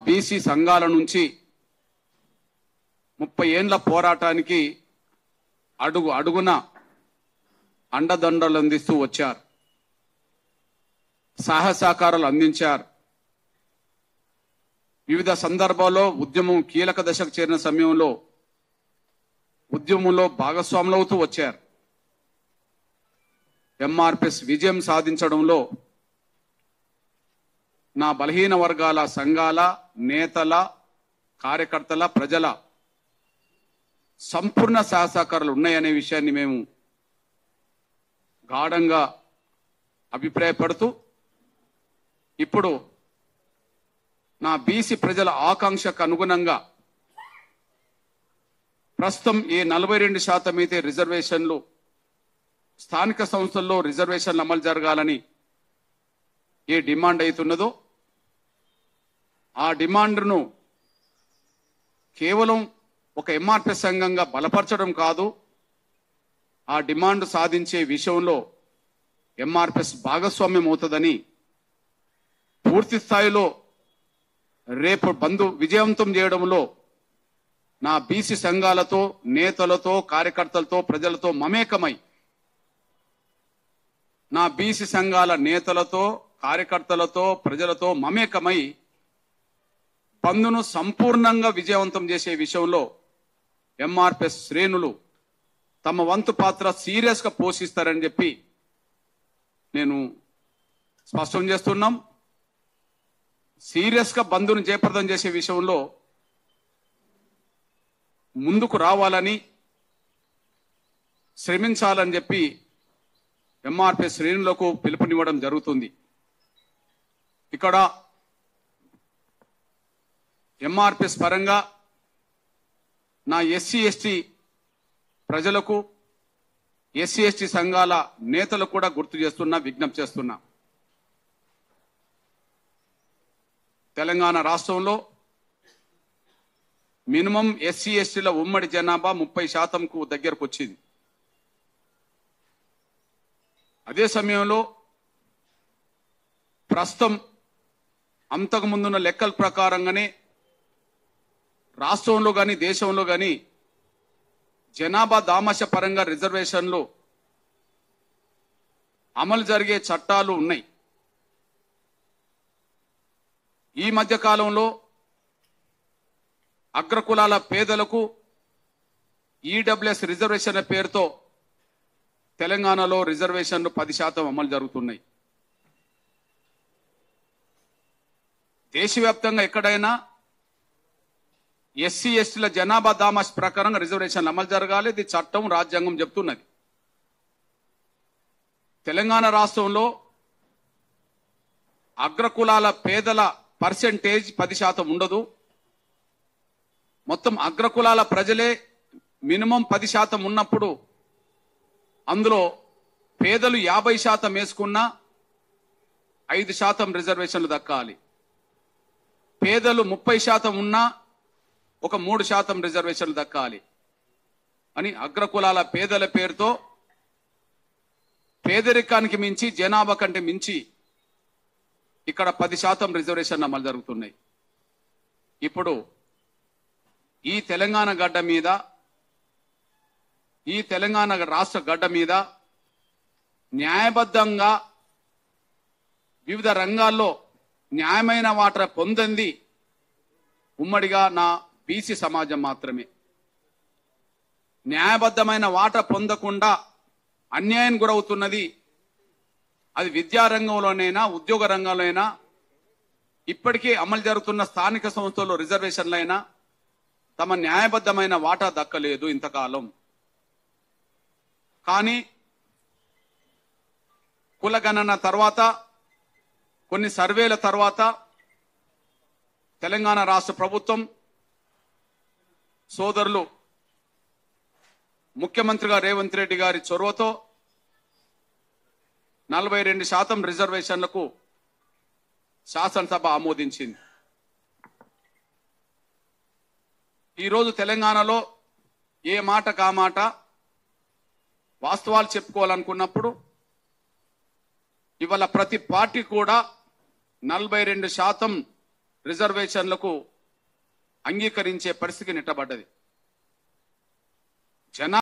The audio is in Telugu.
బీసీ సంఘాల నుంచి 30 ఏండ్ల పోరాటానికి అడుగు అడుగున అండదండలు అందిస్తూ వచ్చారు. సహకారాలు అందించారు. వివిధ సందర్భాల్లో ఉద్యమం కీలక దశకు చేరిన సమయంలో ఉద్యమంలో భాగస్వాములవుతూ వచ్చారు. ఎంఆర్పిఎస్ విజయం సాధించడంలో నా బలహీన వర్గాల సంఘాల నేతల కార్యకర్తల ప్రజల సంపూర్ణ సహకారాలు ఉన్నాయనే విషయాన్ని మేము గాఢంగా అభిప్రాయపడుతూ ఇప్పుడు నా బీసీ ప్రజల ఆకాంక్షకు అనుగుణంగా ప్రస్తుతం ఏ 42% అయితే రిజర్వేషన్లు స్థానిక సంస్థల్లో రిజర్వేషన్లు అమలు జరగాలని ఏ డిమాండ్ అవుతున్నదో ఆ డిమాండ్ను కేవలం ఒక ఎంఆర్పిఎస్ సంఘంగా బలపరచడం కాదు, ఆ డిమాండ్ సాధించే విషయంలో ఎంఆర్పిఎస్ భాగస్వామ్యం అవుతుందని పూర్తి స్థాయిలో రేపు బంద్ విజయవంతం చేయడంలో నా బీసీ సంఘాలతో నేతలతో కార్యకర్తలతో ప్రజలతో మమేకమై నా బీసీ సంఘాల నేతలతో కార్యకర్తలతో ప్రజలతో మమేకమై బంద్ను సంపూర్ణంగా విజయవంతం చేసే విషయంలో ఎంఆర్పిఎస్ శ్రేణులు తమ వంతు పాత్ర సీరియస్ గా పోషిస్తారని చెప్పి నేను స్పష్టం చేస్తున్నాం. సీరియస్ గా బంద్ను జయప్రదం చేసే విషయంలో ముందుకు రావాలని శ్రమించాలని చెప్పి ఎంఆర్పిఎస్ శ్రేణులకు పిలుపునివ్వడం జరుగుతుంది. ఇక్కడ ఎంఆర్పిఎస్ పరంగా నా ఎస్సీ ఎస్టీ ప్రజలకు ఎస్సీ ఎస్టీ సంఘాల నేతలకు కూడా గుర్తు చేస్తున్నా, విజ్ఞప్తి చేస్తున్నా. తెలంగాణ రాష్ట్రంలో మినిమం ఎస్సీ ఎస్టీల ఉమ్మడి జనాభా 30%కు దగ్గరకు వచ్చింది. అదే సమయంలో ప్రస్తుతం అంతకుముందున్న లెక్కల ప్రకారంగానే రాష్ట్రంలో కానీ దేశంలో కానీ జనాభా దామాష పరంగా రిజర్వేషన్లు అమలు జరిగే చట్టాలు ఉన్నాయి. ఈ మధ్య కాలంలో అగ్రకులాల పేదలకు ఈడబ్ల్యూఎస్ రిజర్వేషన్ల పేరుతో తెలంగాణలో రిజర్వేషన్లు 10% అమలు జరుగుతున్నాయి. దేశవ్యాప్తంగా ఎక్కడైనా ఎస్సీ ఎస్టీల జనాభా దామాష ప్రకారంగా రిజర్వేషన్లు అమలు జరగాలి. ఇది చట్టం, రాజ్యాంగం చెప్తున్నది. తెలంగాణ రాష్ట్రంలో అగ్రకులాల పేదల పర్సెంటేజ్ 10% ఉండదు. మొత్తం అగ్రకులాల ప్రజలే మినిమం 10% ఉన్నప్పుడు అందులో పేదలు 50% వేసుకున్నా 5% రిజర్వేషన్లు దక్కాలి. పేదలు 30% ఉన్నా ఒక 3% రిజర్వేషన్లు దక్కాలి అని అగ్రకులాల పేదల పేరుతో పేదరికానికి మించి జనాభా కంటే మించి ఇక్కడ 10% రిజర్వేషన్లు అమలు జరుగుతున్నాయి. ఇప్పుడు ఈ తెలంగాణ గడ్డ మీద, ఈ తెలంగాణ రాష్ట్ర గడ్డ మీద న్యాయబద్ధంగా వివిధ రంగాల్లో న్యాయమైన వాటా పొందింది ఉమ్మడిగా నా బీసీ సమాజం మాత్రమే. న్యాయబద్ధమైన వాటా పొందకుండా అన్యాయం గురవుతున్నది అది విద్యారంగంలోనైనా ఉద్యోగ రంగంలోనైనా ఇప్పటికే అమలు జరుగుతున్న స్థానిక సంస్థల్లో రిజర్వేషన్లైనా తమ న్యాయబద్ధమైన వాటా దక్కలేదు ఇంతకాలం. కానీ కులగణన తర్వాత కొన్ని సర్వేల తర్వాత తెలంగాణ రాష్ట్ర ప్రభుత్వం సోదరులు ముఖ్యమంత్రిగా రేవంత్ రెడ్డి గారి చొరవతో 42% రిజర్వేషన్లకు శాసనసభ ఆమోదించింది. ఈరోజు తెలంగాణలో ఏ మాట కా మాట వాస్తవాలు చెప్పుకోవాలనుకున్నప్పుడు ఇవాళ ప్రతి పార్టీ కూడా 42% రిజర్వేషన్లకు అంగీకరించే పరిస్థితికి నెట్టబడ్డది.